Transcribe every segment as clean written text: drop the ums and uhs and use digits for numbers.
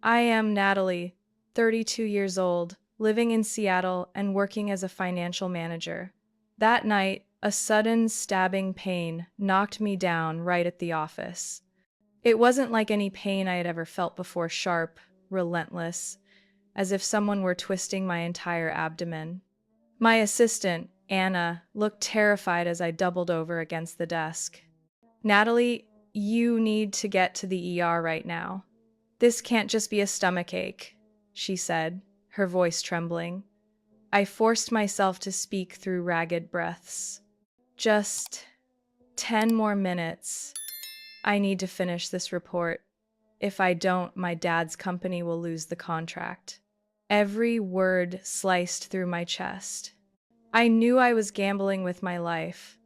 I am Natalie, 32 years old, living in Seattle and working as a financial manager. That night, a sudden stabbing pain knocked me down right at the office. It wasn't like any pain I had ever felt before, sharp, relentless, as if someone were twisting my entire abdomen. My assistant, Anna, looked terrified as I doubled over against the desk. Natalie, you need to get to the ER right now. This can't just be a stomachache, she said, her voice trembling. I forced myself to speak through ragged breaths. Just 10 more minutes. I need to finish this report. If I don't, my dad's company will lose the contract. Every word sliced through my chest. I knew I was gambling with my life,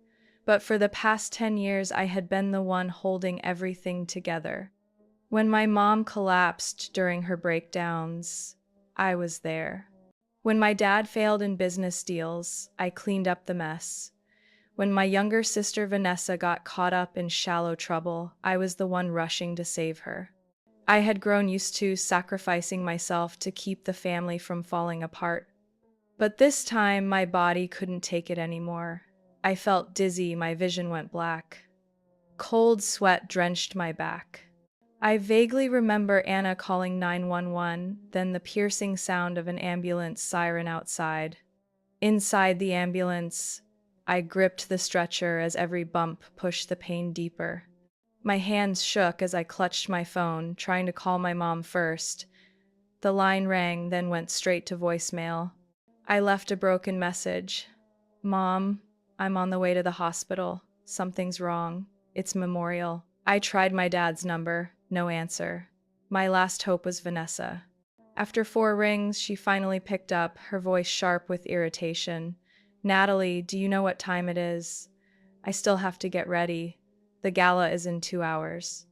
but for the past 10 years I had been the one holding everything together. When my mom collapsed during her breakdowns, I was there. When my dad failed in business deals, I cleaned up the mess. When my younger sister Vanessa got caught up in shallow trouble, I was the one rushing to save her. I had grown used to sacrificing myself to keep the family from falling apart. But this time, my body couldn't take it anymore. I felt dizzy, my vision went black. Cold sweat drenched my back. I vaguely remember Anna calling 911, then the piercing sound of an ambulance siren outside. Inside the ambulance, I gripped the stretcher as every bump pushed the pain deeper. My hands shook as I clutched my phone, trying to call my mom first. The line rang, then went straight to voicemail. I left a broken message. Mom, I'm on the way to the hospital. Something's wrong. It's Memorial. I tried my dad's number. No answer. My last hope was Vanessa. After 4 rings, she finally picked up, her voice sharp with irritation. Natalie, do you know what time it is? I still have to get ready. The gala is in 2 hours.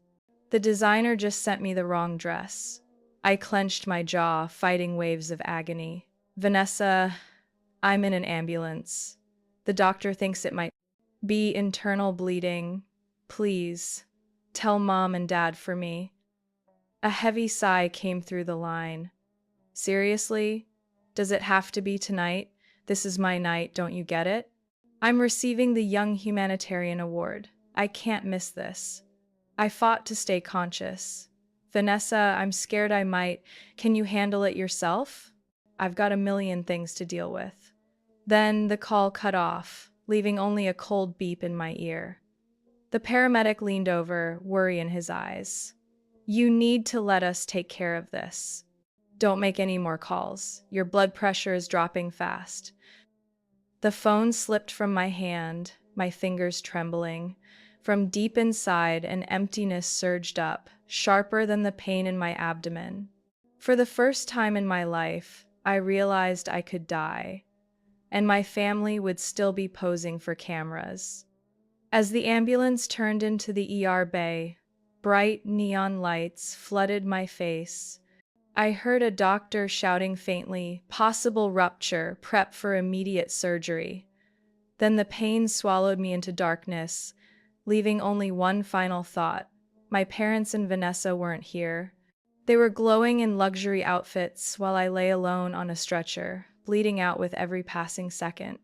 The designer just sent me the wrong dress. I clenched my jaw, fighting waves of agony. Vanessa, I'm in an ambulance. The doctor thinks it might be internal bleeding. Please, tell Mom and Dad for me. A heavy sigh came through the line. Seriously? Does it have to be tonight? This is my night, don't you get it? I'm receiving the Young Humanitarian Award. I can't miss this. I fought to stay conscious. Vanessa, I'm scared I might. Can you handle it yourself? I've got a million things to deal with. Then the call cut off, leaving only a cold beep in my ear. The paramedic leaned over, worry in his eyes. You need to let us take care of this. Don't make any more calls. Your blood pressure is dropping fast. The phone slipped from my hand, my fingers trembling. From deep inside, an emptiness surged up, sharper than the pain in my abdomen. For the first time in my life, I realized I could die, and my family would still be posing for cameras. As the ambulance turned into the ER bay, bright neon lights flooded my face. I heard a doctor shouting faintly, possible rupture, prep for immediate surgery. Then the pain swallowed me into darkness, leaving only one final thought. My parents and Vanessa weren't here. They were glowing in luxury outfits while I lay alone on a stretcher, bleeding out with every passing second.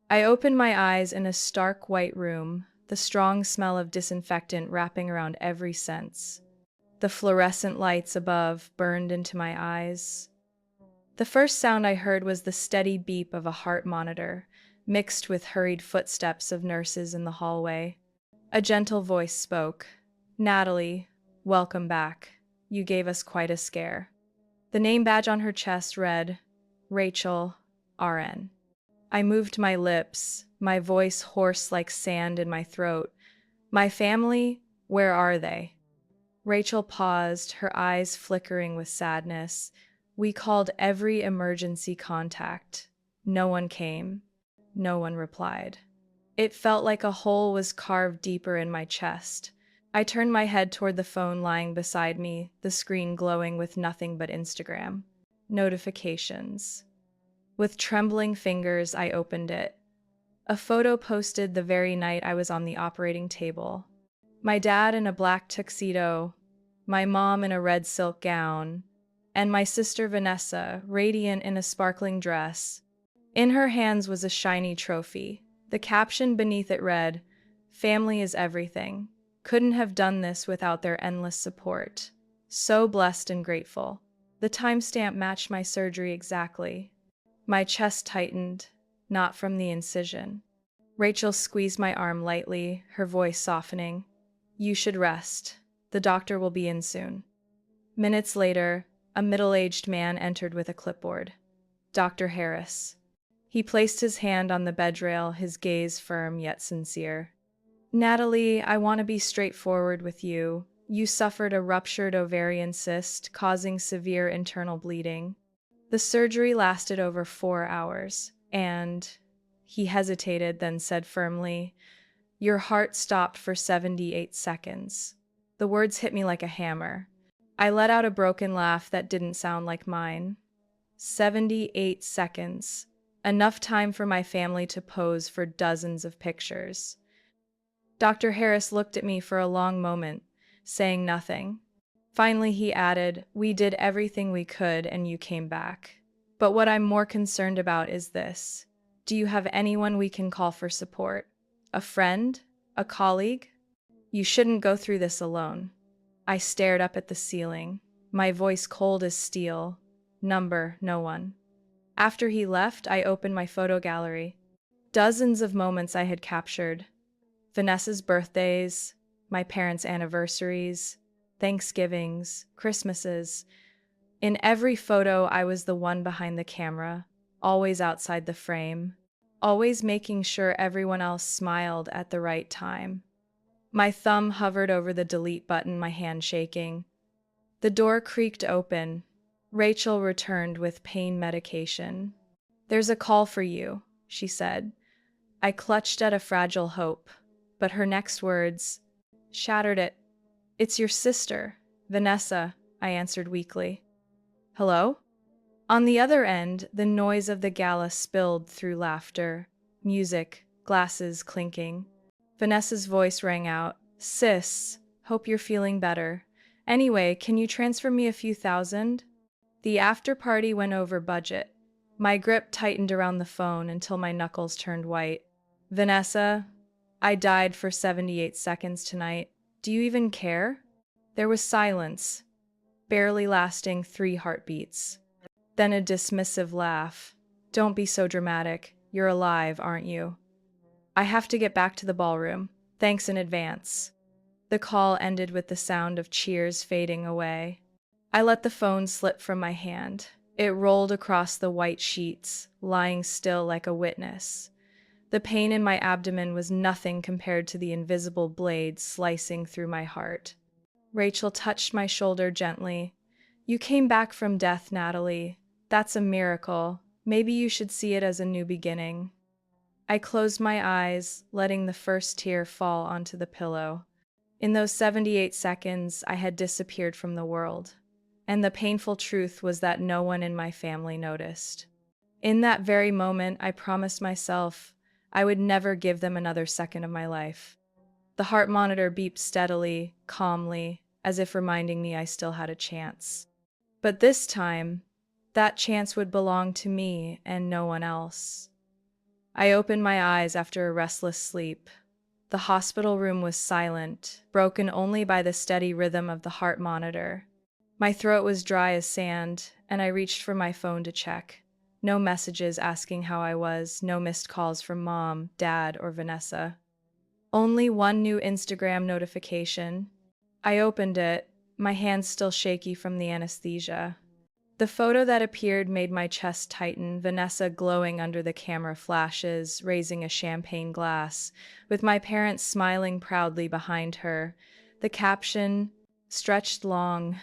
I opened my eyes in a stark white room, the strong smell of disinfectant wrapping around every sense. The fluorescent lights above burned into my eyes. The first sound I heard was the steady beep of a heart monitor, mixed with hurried footsteps of nurses in the hallway. A gentle voice spoke. Natalie, welcome back. You gave us quite a scare. The name badge on her chest read, Rachel, RN. I moved my lips, my voice hoarse like sand in my throat. My family, where are they? Rachel paused, her eyes flickering with sadness. We called every emergency contact. No one came. No one replied. It felt like a hole was carved deeper in my chest. I turned my head toward the phone lying beside me, the screen glowing with nothing but Instagram. Notifications. With trembling fingers, I opened it. A photo posted the very night I was on the operating table. My dad in a black tuxedo, my mom in a red silk gown, and my sister Vanessa, radiant in a sparkling dress. In her hands was a shiny trophy. The caption beneath it read, "Family is everything. Couldn't have done this without their endless support. So blessed and grateful." The timestamp matched my surgery exactly. My chest tightened, not from the incision. Rachel squeezed my arm lightly, her voice softening. "You should rest. The doctor will be in soon." Minutes later, a middle-aged man entered with a clipboard. Dr. Harris. He placed his hand on the bedrail, his gaze firm yet sincere. "Natalie, I want to be straightforward with you. You suffered a ruptured ovarian cyst, causing severe internal bleeding. The surgery lasted over 4 hours, and—" He hesitated, then said firmly, "Your heart stopped for 78 seconds." The words hit me like a hammer. I let out a broken laugh that didn't sound like mine. 78 seconds. Enough time for my family to pose for dozens of pictures. Dr. Harris looked at me for a long moment, saying nothing. Finally, he added, "We did everything we could and you came back. But what I'm more concerned about is this. Do you have anyone we can call for support? A friend? A colleague? You shouldn't go through this alone." I stared up at the ceiling, my voice cold as steel. Number, no one. After he left, I opened my photo gallery. Dozens of moments I had captured. Vanessa's birthdays, my parents' anniversaries, Thanksgivings, Christmases. In every photo, I was the one behind the camera, always outside the frame, always making sure everyone else smiled at the right time. My thumb hovered over the delete button, my hand shaking. The door creaked open. Rachel returned with pain medication. "There's a call for you," she said. I clutched at a fragile hope, but her next words shattered it. "It's your sister, Vanessa," I answered weakly. "Hello?" On the other end, the noise of the gala spilled through laughter, music, glasses clinking. Vanessa's voice rang out, "Sis, hope you're feeling better. Anyway, can you transfer me a few thousand?" The after-party went over budget. My grip tightened around the phone until my knuckles turned white. "Vanessa, I died for 78 seconds tonight. Do you even care?" There was silence, barely lasting 3 heartbeats. Then a dismissive laugh. "Don't be so dramatic. You're alive, aren't you?" "I have to get back to the ballroom. Thanks in advance." The call ended with the sound of cheers fading away. I let the phone slip from my hand. It rolled across the white sheets, lying still like a witness. The pain in my abdomen was nothing compared to the invisible blade slicing through my heart. Rachel touched my shoulder gently. "You came back from death, Natalie. That's a miracle. Maybe you should see it as a new beginning." I closed my eyes, letting the first tear fall onto the pillow. In those 78 seconds, I had disappeared from the world. And the painful truth was that no one in my family noticed. In that very moment, I promised myself I would never give them another second of my life. The heart monitor beeped steadily, calmly, as if reminding me I still had a chance. But this time, that chance would belong to me and no one else. I opened my eyes after a restless sleep. The hospital room was silent, broken only by the steady rhythm of the heart monitor. My throat was dry as sand, and I reached for my phone to check. No messages asking how I was, no missed calls from Mom, Dad, or Vanessa. Only one new Instagram notification. I opened it, my hands still shaky from the anesthesia. The photo that appeared made my chest tighten, Vanessa glowing under the camera flashes, raising a champagne glass, with my parents smiling proudly behind her. The caption, stretched long,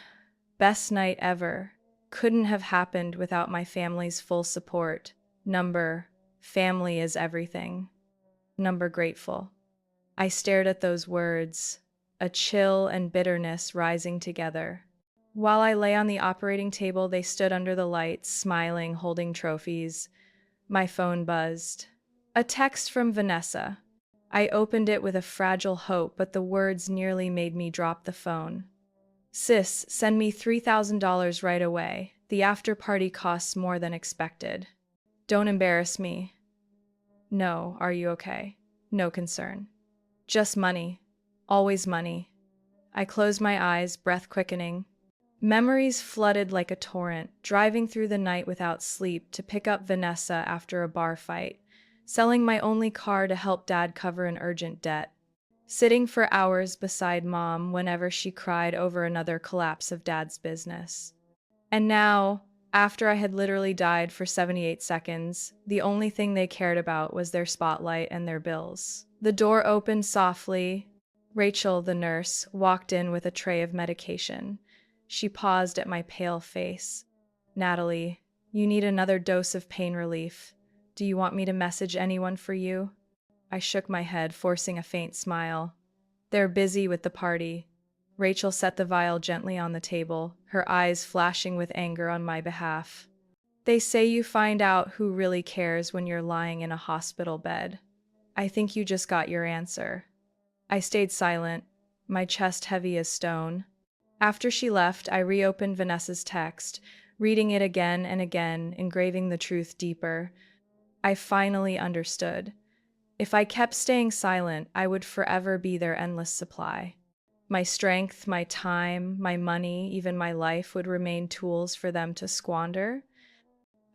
"Best night ever." Couldn't have happened without my family's full support. Number, family is everything. Number grateful. I stared at those words, a chill and bitterness rising together. While I lay on the operating table, they stood under the lights, smiling, holding trophies. My phone buzzed. A text from Vanessa. I opened it with a fragile hope, but the words nearly made me drop the phone. Sis, send me $3,000 right away. The after party costs more than expected. Don't embarrass me. No, are you okay? No concern. Just money. Always money. I closed my eyes, breath quickening. Memories flooded like a torrent, driving through the night without sleep to pick up Vanessa after a bar fight, selling my only car to help Dad cover an urgent debt, sitting for hours beside Mom whenever she cried over another collapse of Dad's business. And now, after I had literally died for 78 seconds, the only thing they cared about was their spotlight and their bills. The door opened softly. Rachel, the nurse, walked in with a tray of medication. She paused at my pale face. Natalie, you need another dose of pain relief. Do you want me to message anyone for you? I shook my head, forcing a faint smile. They're busy with the party. Rachel set the vial gently on the table, her eyes flashing with anger on my behalf. They say you find out who really cares when you're lying in a hospital bed. I think you just got your answer. I stayed silent, my chest heavy as stone. After she left, I reopened Vanessa's text, reading it again and again, engraving the truth deeper. I finally understood. If I kept staying silent, I would forever be their endless supply. My strength, my time, my money, even my life would remain tools for them to squander.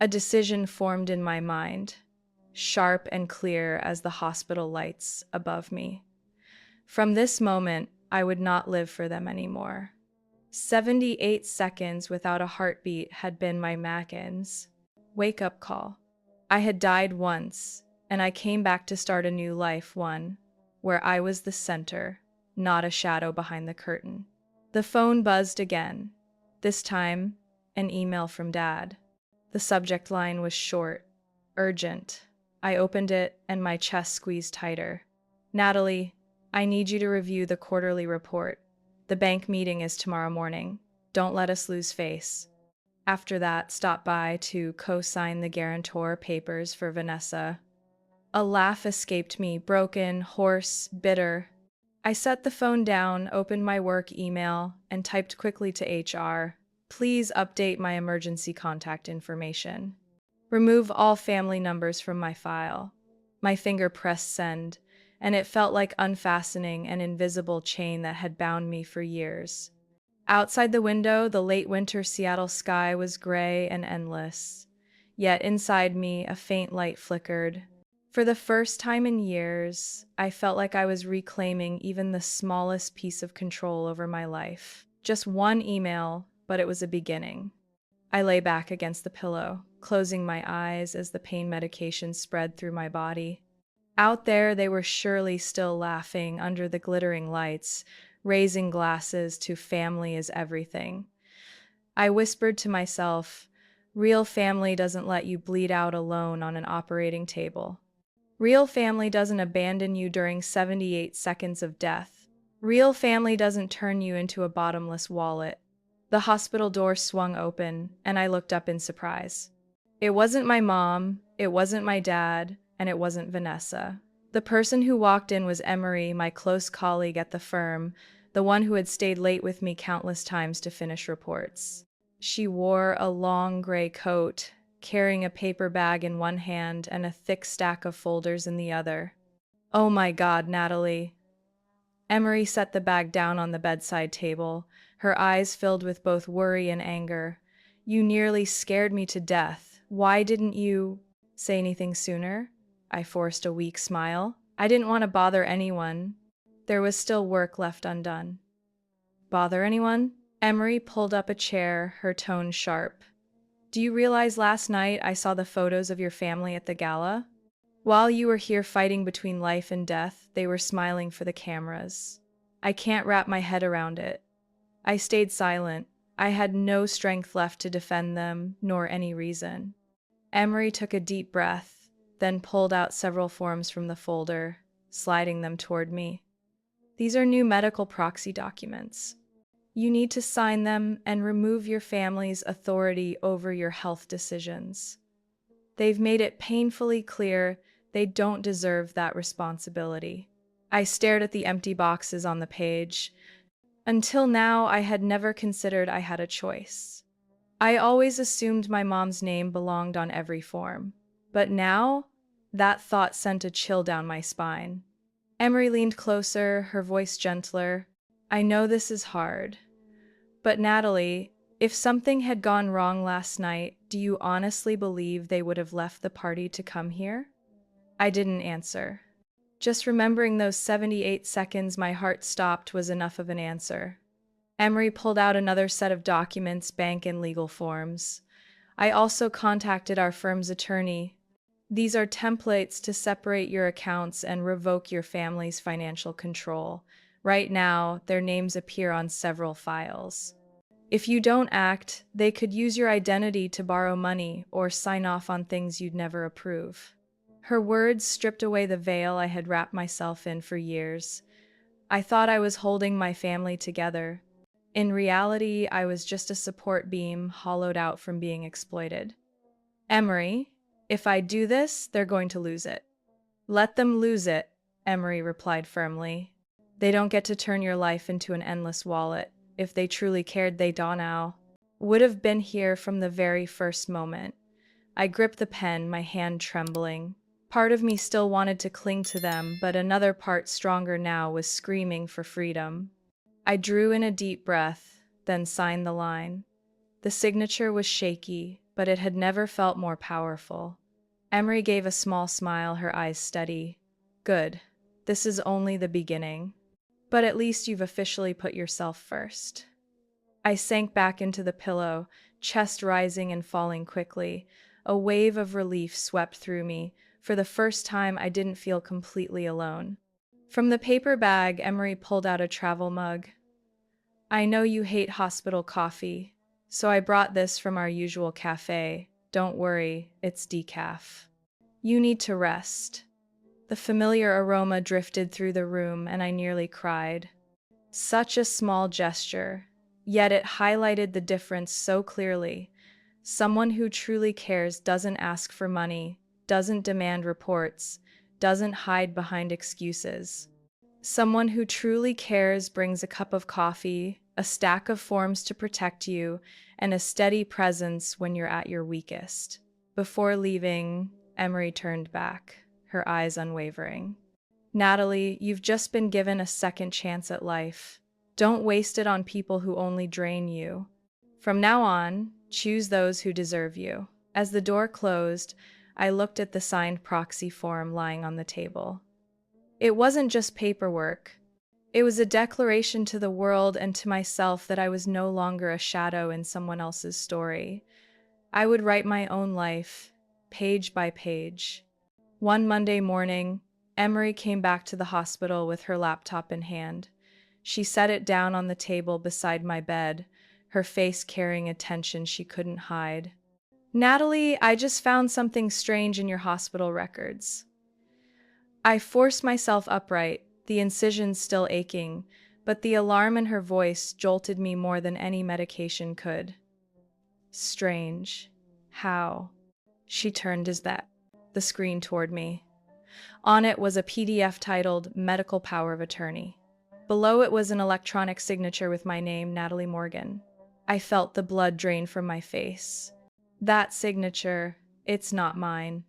A decision formed in my mind, sharp and clear as the hospital lights above me. From this moment, I would not live for them anymore. 78 seconds without a heartbeat had been my Mackin's wake-up call. I had died once, and I came back to start a new life, one where I was the center, not a shadow behind the curtain. The phone buzzed again. This time, an email from Dad. The subject line was short, urgent. I opened it, and my chest squeezed tighter. Natalie, I need you to review the quarterly report. The bank meeting is tomorrow morning. Don't let us lose face. After that, stop by to co-sign the guarantor papers for Vanessa. A laugh escaped me, broken, hoarse, bitter. I set the phone down, opened my work email, and typed quickly to HR. Please update my emergency contact information. Remove all family numbers from my file. My finger pressed send, and it felt like unfastening an invisible chain that had bound me for years. Outside the window, the late winter Seattle sky was gray and endless. Yet inside me, a faint light flickered. For the first time in years, I felt like I was reclaiming even the smallest piece of control over my life. Just one email, but it was a beginning. I lay back against the pillow, closing my eyes as the pain medication spread through my body. Out there, they were surely still laughing under the glittering lights, raising glasses to family is everything. I whispered to myself, real family doesn't let you bleed out alone on an operating table. Real family doesn't abandon you during 78 seconds of death. Real family doesn't turn you into a bottomless wallet. The hospital door swung open, and I looked up in surprise. It wasn't my mom, it wasn't my dad, and it wasn't Vanessa. The person who walked in was Emery, my close colleague at the firm, the one who had stayed late with me countless times to finish reports. She wore a long gray coat, carrying a paper bag in one hand and a thick stack of folders in the other. Oh my God, Natalie. Emery set the bag down on the bedside table, her eyes filled with both worry and anger. You nearly scared me to death. Why didn't you say anything sooner? I forced a weak smile. I didn't want to bother anyone. There was still work left undone. Bother anyone? Emery pulled up a chair, her tone sharp. Do you realize last night I saw the photos of your family at the gala? While you were here fighting between life and death, they were smiling for the cameras. I can't wrap my head around it. I stayed silent. I had no strength left to defend them, nor any reason. Emery took a deep breath, then pulled out several forms from the folder, sliding them toward me. These are new medical proxy documents. You need to sign them and remove your family's authority over your health decisions. They've made it painfully clear they don't deserve that responsibility. I stared at the empty boxes on the page. Until now, I had never considered I had a choice. I always assumed my mom's name belonged on every form. But now, that thought sent a chill down my spine. Emery leaned closer, her voice gentler. I know this is hard. But Natalie, if something had gone wrong last night, do you honestly believe they would have left the party to come here? I didn't answer. Just remembering those 78 seconds my heart stopped was enough of an answer. Emery pulled out another set of documents, bank and legal forms. I also contacted our firm's attorney. These are templates to separate your accounts and revoke your family's financial control. Right now, their names appear on several files. If you don't act, they could use your identity to borrow money or sign off on things you'd never approve. Her words stripped away the veil I had wrapped myself in for years. I thought I was holding my family together. In reality, I was just a support beam hollowed out from being exploited. Emery, if I do this, they're going to lose it. Let them lose it, Emery replied firmly. They don't get to turn your life into an endless wallet. If they truly cared, they now would have been here from the very first moment. I gripped the pen, my hand trembling. Part of me still wanted to cling to them, but another part, stronger now, was screaming for freedom. I drew in a deep breath, then signed the line. The signature was shaky, but it had never felt more powerful. Emery gave a small smile, her eyes steady. Good. This is only the beginning. But at least you've officially put yourself first. I sank back into the pillow, chest rising and falling quickly. A wave of relief swept through me. For the first time, I didn't feel completely alone. From the paper bag, Emery pulled out a travel mug. I know you hate hospital coffee, so I brought this from our usual cafe. Don't worry, it's decaf. You need to rest. The familiar aroma drifted through the room, and I nearly cried. Such a small gesture, yet it highlighted the difference so clearly. Someone who truly cares doesn't ask for money, doesn't demand reports, doesn't hide behind excuses. Someone who truly cares brings a cup of coffee, a stack of forms to protect you, and a steady presence when you're at your weakest. Before leaving, Emery turned back, her eyes unwavering. Natalie, you've just been given a second chance at life. Don't waste it on people who only drain you. From now on, choose those who deserve you. As the door closed, I looked at the signed proxy form lying on the table. It wasn't just paperwork. It was a declaration to the world and to myself that I was no longer a shadow in someone else's story. I would write my own life, page by page. One Monday morning, Emery came back to the hospital with her laptop in hand. She set it down on the table beside my bed, her face carrying a tension she couldn't hide. Natalie, I just found something strange in your hospital records. I forced myself upright, the incisions still aching, but the alarm in her voice jolted me more than any medication could. Strange. How? She turned the screen toward me. On it was a PDF titled Medical Power of Attorney. Below it was an electronic signature with my name, Natalie Morgan. I felt the blood drain from my face. That signature, it's not mine.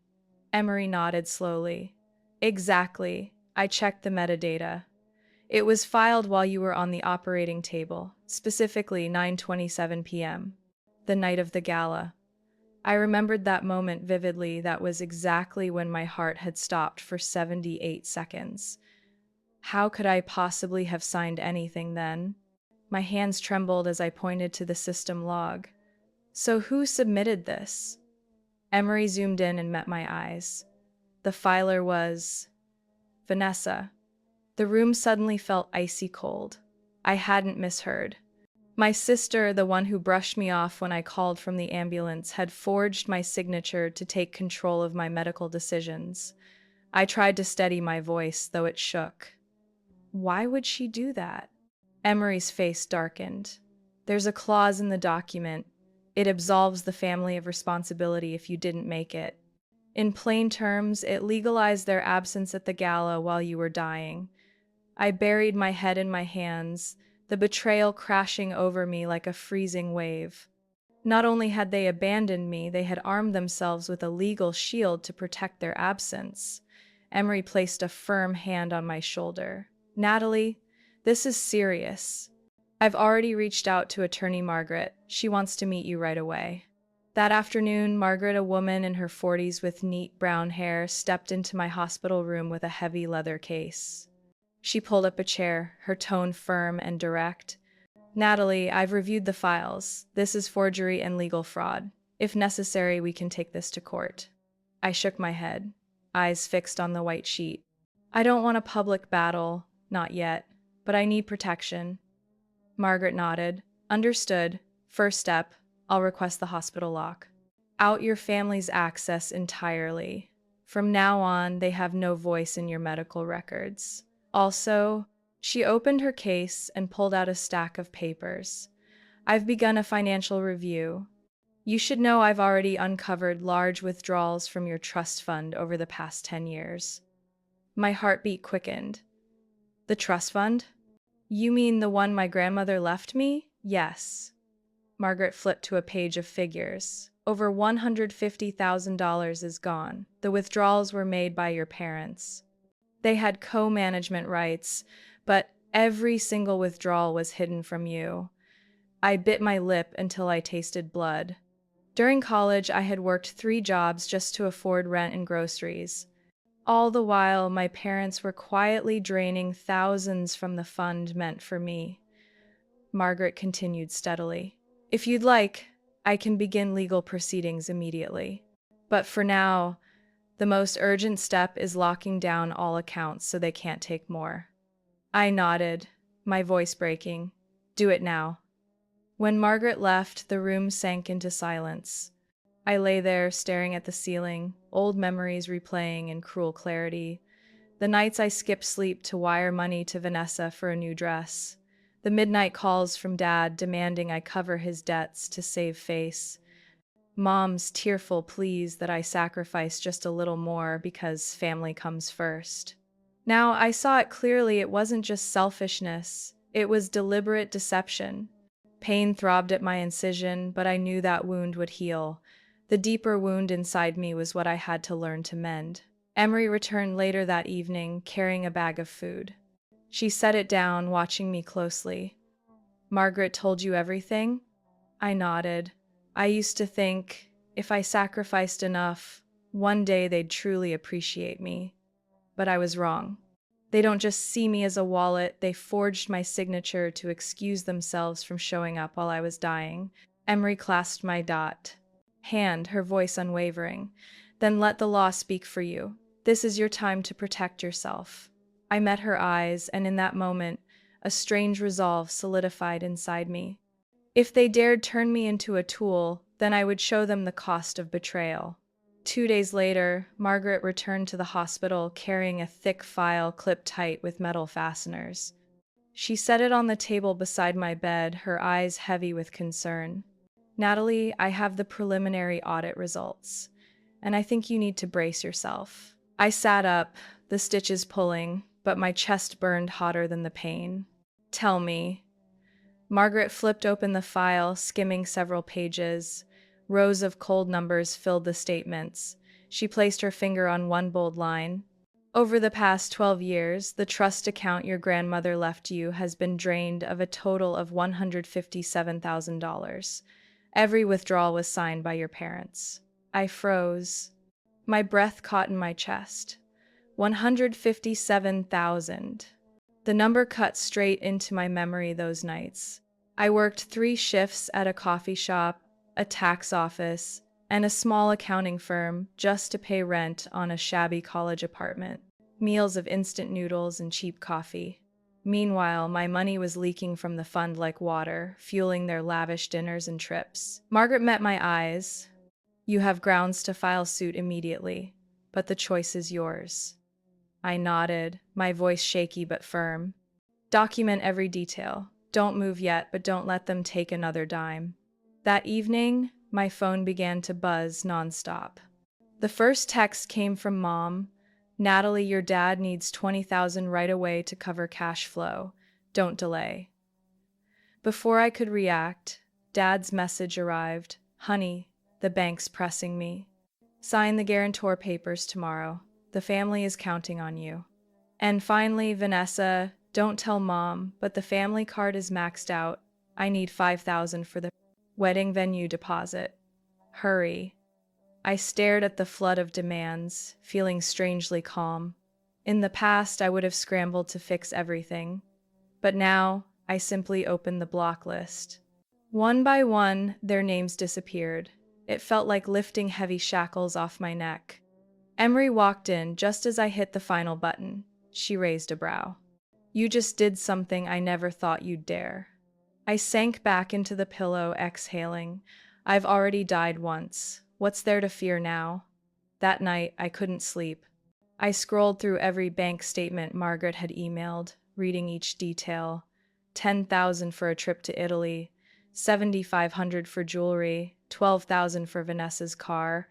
Emery nodded slowly. Exactly. I checked the metadata. It was filed while you were on the operating table, specifically 9:27 p.m., the night of the gala. I remembered that moment vividly. That was exactly when my heart had stopped for 78 seconds. How could I possibly have signed anything then? My hands trembled as I pointed to the system log. So who submitted this? Emery zoomed in and met my eyes. The filer was Vanessa. The room suddenly felt icy cold. I hadn't misheard. My sister, the one who brushed me off when I called from the ambulance, had forged my signature to take control of my medical decisions. I tried to steady my voice, though it shook. Why would she do that? Emery's face darkened. There's a clause in the document. It absolves the family of responsibility if you didn't make it. In plain terms, it legalized their absence at the gala while you were dying. I buried my head in my hands, the betrayal crashing over me like a freezing wave. Not only had they abandoned me, they had armed themselves with a legal shield to protect their absence. Emery placed a firm hand on my shoulder. Natalie, this is serious. I've already reached out to Attorney Margaret. She wants to meet you right away. That afternoon, Margaret, a woman in her 40s with neat brown hair, stepped into my hospital room with a heavy leather case. She pulled up a chair, her tone firm and direct. Natalie, I've reviewed the files. This is forgery and legal fraud. If necessary, we can take this to court. I shook my head, eyes fixed on the white sheet. I don't want a public battle, not yet, but I need protection. Margaret nodded. Understood. First step, I'll request the hospital lock. Out your family's access entirely. From now on, they have no voice in your medical records. Also, she opened her case and pulled out a stack of papers. I've begun a financial review. You should know I've already uncovered large withdrawals from your trust fund over the past 10 years. My heartbeat quickened. The trust fund? You mean the one my grandmother left me? Yes. Margaret flipped to a page of figures. Over $150,000 is gone. The withdrawals were made by your parents. They had co-management rights, but every single withdrawal was hidden from you. I bit my lip until I tasted blood. During college, I had worked 3 jobs just to afford rent and groceries. All the while, my parents were quietly draining thousands from the fund meant for me. Margaret continued steadily. If you'd like, I can begin legal proceedings immediately. But for now, the most urgent step is locking down all accounts so they can't take more. I nodded, my voice breaking. Do it now. When Margaret left, the room sank into silence. I lay there staring at the ceiling, old memories replaying in cruel clarity. The nights I skipped sleep to wire money to Vanessa for a new dress. The midnight calls from Dad demanding I cover his debts to save face. Mom's tearful pleas that I sacrifice just a little more because family comes first. Now I saw it clearly. It wasn't just selfishness. It was deliberate deception. Pain throbbed at my incision, but I knew that wound would heal. The deeper wound inside me was what I had to learn to mend. Emery returned later that evening, carrying a bag of food. She set it down, watching me closely. Margaret told you everything? I nodded. I used to think, if I sacrificed enough, one day they'd truly appreciate me. But I was wrong. They don't just see me as a wallet, they forged my signature to excuse themselves from showing up while I was dying. Emery clasped my hand, her voice unwavering. Then let the law speak for you. This is your time to protect yourself. I met her eyes, and in that moment, a strange resolve solidified inside me. If they dared turn me into a tool, then I would show them the cost of betrayal. 2 days later, Margaret returned to the hospital carrying a thick file clipped tight with metal fasteners. She set it on the table beside my bed, her eyes heavy with concern. Natalie, I have the preliminary audit results, and I think you need to brace yourself. I sat up, the stitches pulling, but my chest burned hotter than the pain. Tell me. Margaret flipped open the file, skimming several pages. Rows of cold numbers filled the statements. She placed her finger on one bold line. Over the past 12 years, the trust account your grandmother left you has been drained of a total of $157,000. Every withdrawal was signed by your parents. I froze. My breath caught in my chest. 157,000. The number cut straight into my memory those nights. I worked 3 shifts at a coffee shop, a tax office, and a small accounting firm just to pay rent on a shabby college apartment. Meals of instant noodles and cheap coffee. Meanwhile, my money was leaking from the fund like water, fueling their lavish dinners and trips. Margaret met my eyes. You have grounds to file suit immediately, but the choice is yours. I nodded, my voice shaky but firm. Document every detail. Don't move yet, but don't let them take another dime. That evening, my phone began to buzz nonstop. The first text came from Mom. Natalie, your dad needs $20,000 right away to cover cash flow. Don't delay. Before I could react, Dad's message arrived. Honey, the bank's pressing me. Sign the guarantor papers tomorrow. The family is counting on you. And finally, Vanessa, don't tell Mom, but the family card is maxed out. I need $5,000 for the wedding venue deposit. Hurry. I stared at the flood of demands, feeling strangely calm. In the past, I would have scrambled to fix everything. But now, I simply opened the block list. One by one, their names disappeared. It felt like lifting heavy shackles off my neck. Emery walked in just as I hit the final button. She raised a brow. You just did something I never thought you'd dare. I sank back into the pillow, exhaling. I've already died once. What's there to fear now? That night, I couldn't sleep. I scrolled through every bank statement Margaret had emailed, reading each detail. 10,000 for a trip to Italy, 7,500 for jewelry, 12,000 for Vanessa's car.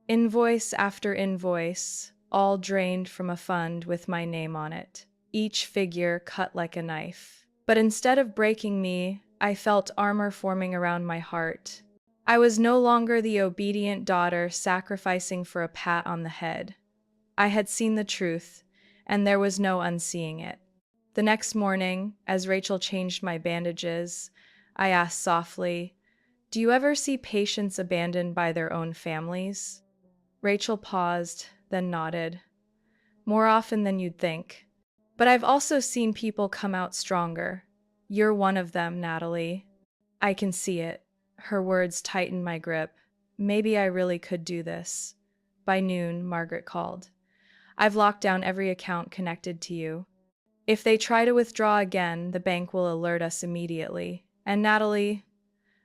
Invoice after invoice, all drained from a fund with my name on it. Each figure cut like a knife. But instead of breaking me, I felt armor forming around my heart. I was no longer the obedient daughter sacrificing for a pat on the head. I had seen the truth, and there was no unseeing it. The next morning, as Rachel changed my bandages, I asked softly, "Do you ever see patients abandoned by their own families?" Rachel paused, then nodded. "More often than you'd think. But I've also seen people come out stronger. You're one of them, Natalie." I can see it. Her words tightened my grip. Maybe I really could do this. By noon, Margaret called. "I've locked down every account connected to you. If they try to withdraw again, the bank will alert us immediately. And Natalie,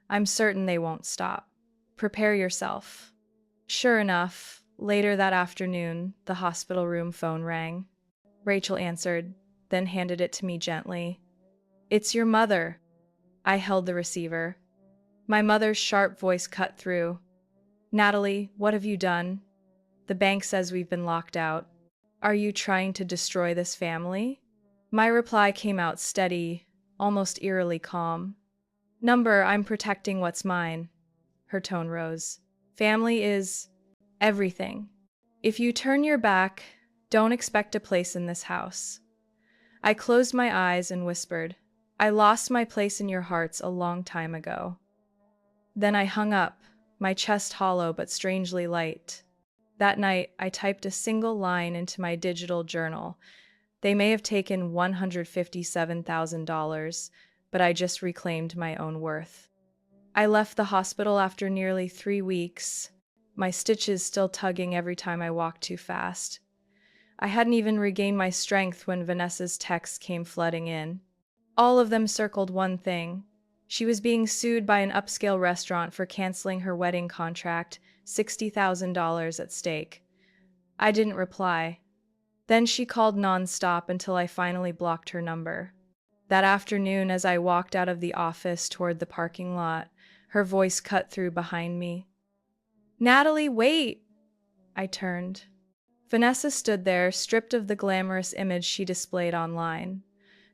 I'm certain they won't stop. Prepare yourself." Sure enough, later that afternoon, the hospital room phone rang. Rachel answered, then handed it to me gently. "It's your mother." I held the receiver. My mother's sharp voice cut through. "Natalie, what have you done? The bank says we've been locked out. Are you trying to destroy this family?" My reply came out steady, almost eerily calm. "Number, I'm protecting what's mine." Her tone rose. "Family is everything. If you turn your back, don't expect a place in this house." I closed my eyes and whispered, "I lost my place in your hearts a long time ago." Then I hung up, my chest hollow but strangely light. That night, I typed a single line into my digital journal. They may have taken $157,000, but I just reclaimed my own worth. I left the hospital after nearly 3 weeks, my stitches still tugging every time I walked too fast. I hadn't even regained my strength when Vanessa's texts came flooding in. All of them circled one thing. She was being sued by an upscale restaurant for canceling her wedding contract, $60,000 at stake. I didn't reply. Then she called nonstop until I finally blocked her number. That afternoon, as I walked out of the office toward the parking lot, her voice cut through behind me. "Natalie, wait!" I turned. Vanessa stood there, stripped of the glamorous image she displayed online.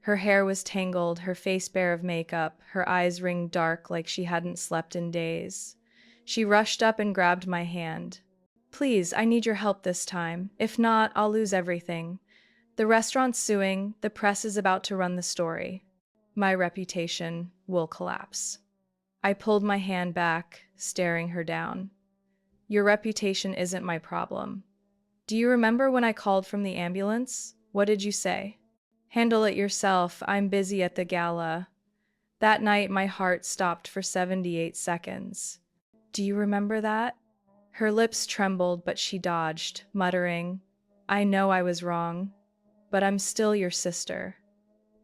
Her hair was tangled, her face bare of makeup, her eyes ringed dark like she hadn't slept in days. She rushed up and grabbed my hand. "Please, I need your help this time. If not, I'll lose everything. The restaurant's suing, the press is about to run the story. My reputation will collapse." I pulled my hand back, staring her down. "Your reputation isn't my problem. Do you remember when I called from the ambulance? What did you say? Handle it yourself, I'm busy at the gala." That night, my heart stopped for 78 seconds. "Do you remember that?" Her lips trembled, but she dodged, muttering, "I know I was wrong, but I'm still your sister.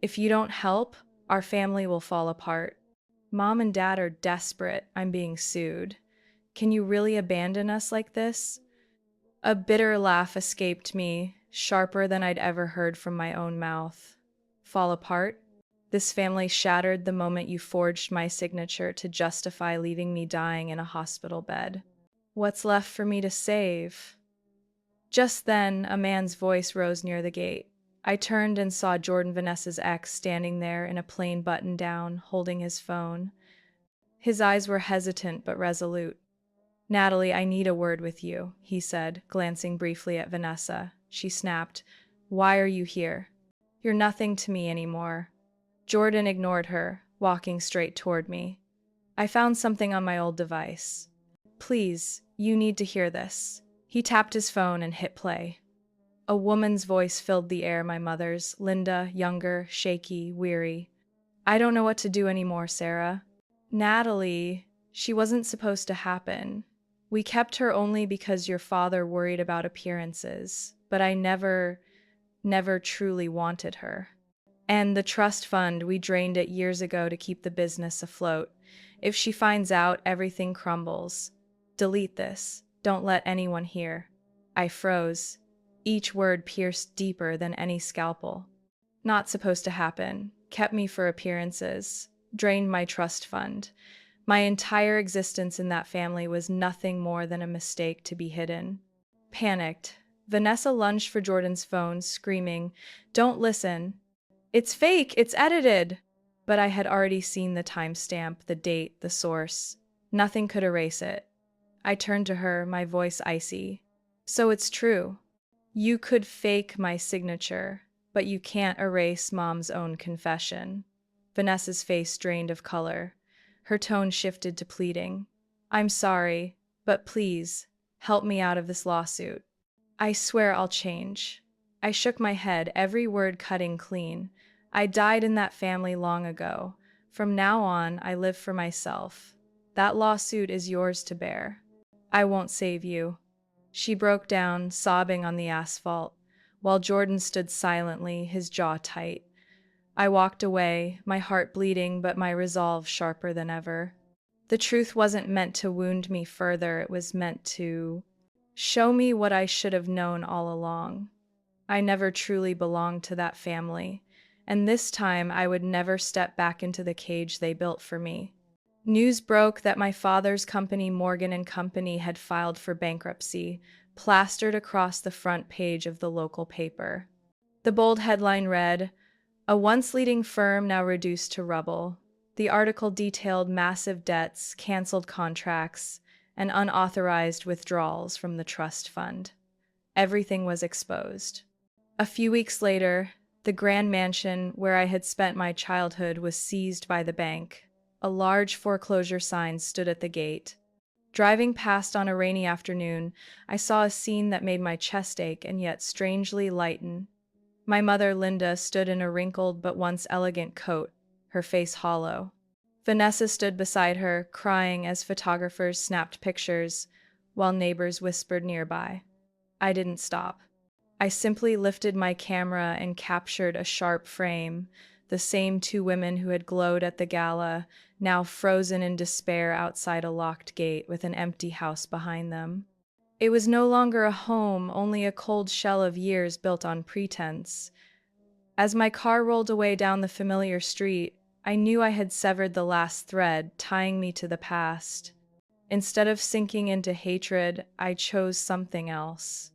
If you don't help, our family will fall apart. Mom and Dad are desperate. I'm being sued. Can you really abandon us like this?" A bitter laugh escaped me, sharper than I'd ever heard from my own mouth. "Fall apart? This family shattered the moment you forged my signature to justify leaving me dying in a hospital bed. What's left for me to save?" Just then, a man's voice rose near the gate. I turned and saw Jordan, Vanessa's ex, standing there in a plain button down, holding his phone. His eyes were hesitant but resolute. Natalie, I need a word with you, he said, glancing briefly at Vanessa. She snapped, Why are you here? You're nothing to me anymore. Jordan ignored her, walking straight toward me. I found something on my old device. Please, you need to hear this. He tapped his phone and hit play. A woman's voice filled the air, my mother's, Linda, younger, shaky, weary. I don't know what to do anymore, Sarah. Natalie, she wasn't supposed to happen. We kept her only because your father worried about appearances, but I never truly wanted her. And the trust fund, we drained it years ago to keep the business afloat. If she finds out, everything crumbles. Delete this. Don't let anyone hear. I froze. Each word pierced deeper than any scalpel. Not supposed to happen. Kept me for appearances. Drained my trust fund. My entire existence in that family was nothing more than a mistake to be hidden. Panicked, Vanessa lunged for Jordan's phone, screaming, Don't listen. It's fake, it's edited. But I had already seen the timestamp, the date, the source. Nothing could erase it. I turned to her, my voice icy. So it's true. You could fake my signature, but you can't erase Mom's own confession. Vanessa's face drained of color. Her tone shifted to pleading. I'm sorry, but please, help me out of this lawsuit. I swear I'll change. I shook my head, every word cutting clean. I died in that family long ago. From now on, I live for myself. That lawsuit is yours to bear. I won't save you. She broke down, sobbing on the asphalt, while Jordan stood silently, his jaw tight. I walked away, my heart bleeding but my resolve sharper than ever. The truth wasn't meant to wound me further, it was meant to show me what I should have known all along. I never truly belonged to that family, and this time I would never step back into the cage they built for me. News broke that my father's company, Morgan and Company, had filed for bankruptcy, plastered across the front page of the local paper. The bold headline read, A once leading firm now reduced to rubble. The article detailed massive debts, canceled contracts, and unauthorized withdrawals from the trust fund. Everything was exposed. A few weeks later, the grand mansion where I had spent my childhood was seized by the bank. A large foreclosure sign stood at the gate. Driving past on a rainy afternoon, I saw a scene that made my chest ache and yet strangely lighten. My mother, Linda, stood in a wrinkled but once elegant coat, her face hollow. Vanessa stood beside her, crying as photographers snapped pictures, while neighbors whispered nearby. I didn't stop. I simply lifted my camera and captured a sharp frame, the same two women who had glowed at the gala, now frozen in despair outside a locked gate with an empty house behind them. It was no longer a home, only a cold shell of years built on pretense. As my car rolled away down the familiar street, I knew I had severed the last thread tying me to the past. Instead of sinking into hatred, I chose something else.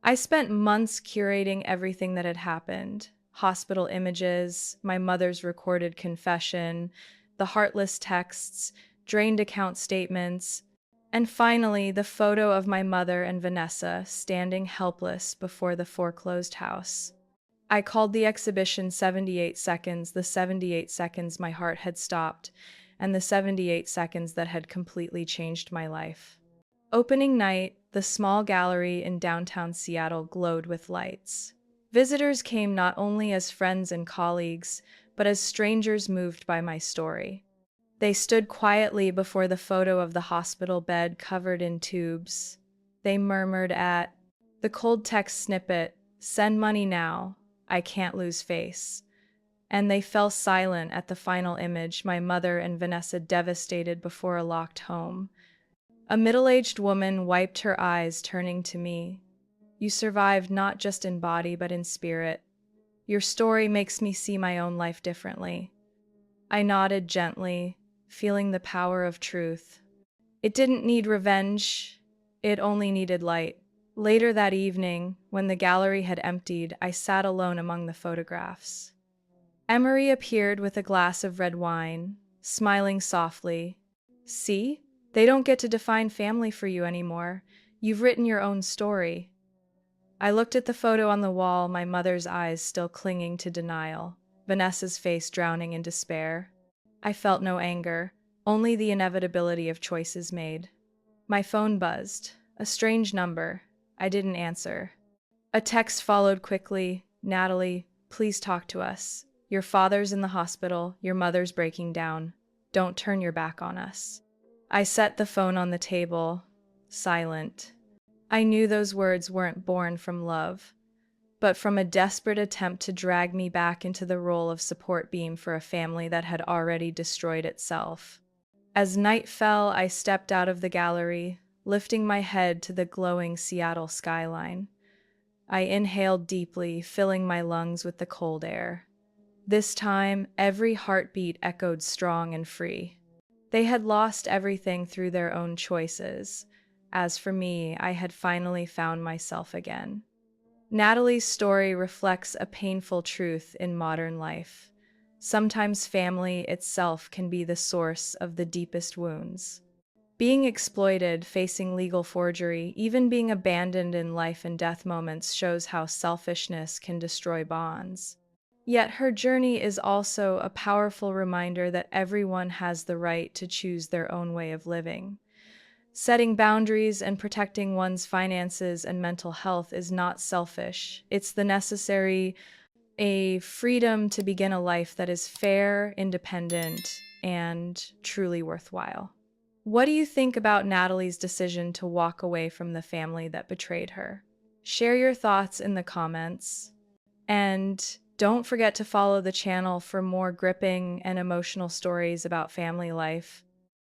I spent months curating everything that had happened. Hospital images, my mother's recorded confession, the heartless texts, drained account statements, and finally the photo of my mother and Vanessa standing helpless before the foreclosed house. I called the exhibition 78 Seconds, the 78 seconds my heart had stopped, and the 78 seconds that had completely changed my life. Opening night, the small gallery in downtown Seattle glowed with lights. Visitors came not only as friends and colleagues, but as strangers moved by my story. They stood quietly before the photo of the hospital bed covered in tubes. They murmured at the cold text snippet, "Send money now, I can't lose face." And they fell silent at the final image, my mother and Vanessa devastated before a locked home. A middle-aged woman wiped her eyes, turning to me. You survived not just in body, but in spirit. Your story makes me see my own life differently. I nodded gently, feeling the power of truth. It didn't need revenge, it only needed light. Later that evening, when the gallery had emptied, I sat alone among the photographs. Emery appeared with a glass of red wine, smiling softly. See? They don't get to define family for you anymore. You've written your own story. I looked at the photo on the wall, my mother's eyes still clinging to denial, Vanessa's face drowning in despair. I felt no anger, only the inevitability of choices made. My phone buzzed. A strange number. I didn't answer. A text followed quickly. Natalie, please talk to us. Your father's in the hospital. Your mother's breaking down. Don't turn your back on us. I set the phone on the table, silent. I knew those words weren't born from love, but from a desperate attempt to drag me back into the role of support beam for a family that had already destroyed itself. As night fell, I stepped out of the gallery, lifting my head to the glowing Seattle skyline. I inhaled deeply, filling my lungs with the cold air. This time, every heartbeat echoed strong and free. They had lost everything through their own choices. As for me, I had finally found myself again. Natalie's story reflects a painful truth in modern life. Sometimes family itself can be the source of the deepest wounds. Being exploited, facing legal forgery, even being abandoned in life and death moments shows how selfishness can destroy bonds. Yet her journey is also a powerful reminder that everyone has the right to choose their own way of living. Setting boundaries and protecting one's finances and mental health is not selfish. It's the necessary a freedom to begin a life that is fair, independent, and truly worthwhile. What do you think about Natalie's decision to walk away from the family that betrayed her? Share your thoughts in the comments. And don't forget to follow the channel for more gripping and emotional stories about family life.